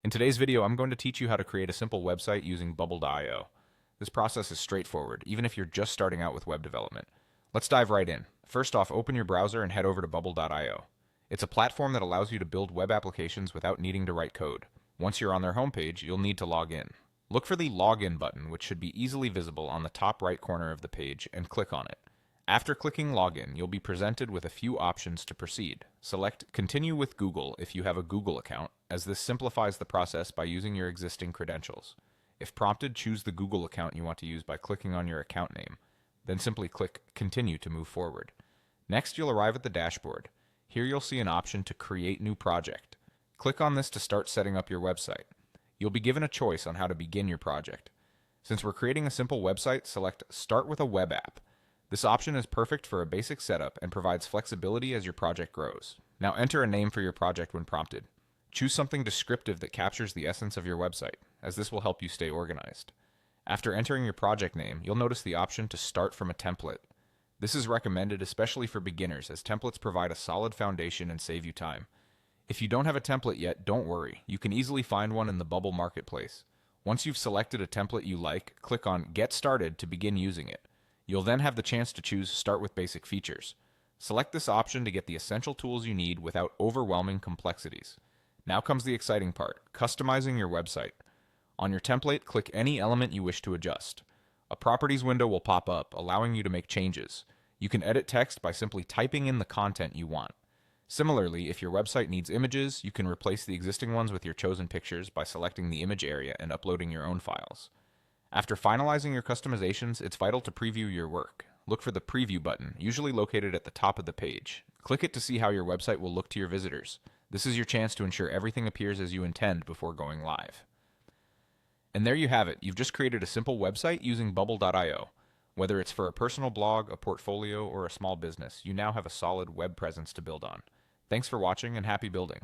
In today's video, I'm going to teach you how to create a simple website using Bubble.io. This process is straightforward, even if you're just starting out with web development. Let's dive right in. First off, open your browser and head over to Bubble.io. It's a platform that allows you to build web applications without needing to write code. Once you're on their homepage, you'll need to log in. Look for the Login button, which should be easily visible on the top right corner of the page, and click on it. After clicking Login, you'll be presented with a few options to proceed. Select Continue with Google if you have a Google account, as this simplifies the process by using your existing credentials. If prompted, choose the Google account you want to use by clicking on your account name. Then simply click Continue to move forward. Next, you'll arrive at the dashboard. Here you'll see an option to Create New Project. Click on this to start setting up your website. You'll be given a choice on how to begin your project. Since we're creating a simple website, select Start with a Web App. This option is perfect for a basic setup and provides flexibility as your project grows. Now enter a name for your project when prompted. Choose something descriptive that captures the essence of your website, as this will help you stay organized. After entering your project name, you'll notice the option to start from a template. This is recommended especially for beginners, as templates provide a solid foundation and save you time. If you don't have a template yet, don't worry. You can easily find one in the Bubble Marketplace. Once you've selected a template you like, click on Get Started to begin using it. You'll then have the chance to choose Start with Basic Features. Select this option to get the essential tools you need without overwhelming complexities. Now comes the exciting part, customizing your website. On your template, click any element you wish to adjust. A Properties window will pop up, allowing you to make changes. You can edit text by simply typing in the content you want. Similarly, if your website needs images, you can replace the existing ones with your chosen pictures by selecting the image area and uploading your own files. After finalizing your customizations, it's vital to preview your work. Look for the Preview button, usually located at the top of the page. Click it to see how your website will look to your visitors. This is your chance to ensure everything appears as you intend before going live. And there you have it. You've just created a simple website using Bubble.io. Whether it's for a personal blog, a portfolio, or a small business, you now have a solid web presence to build on. Thanks for watching and happy building.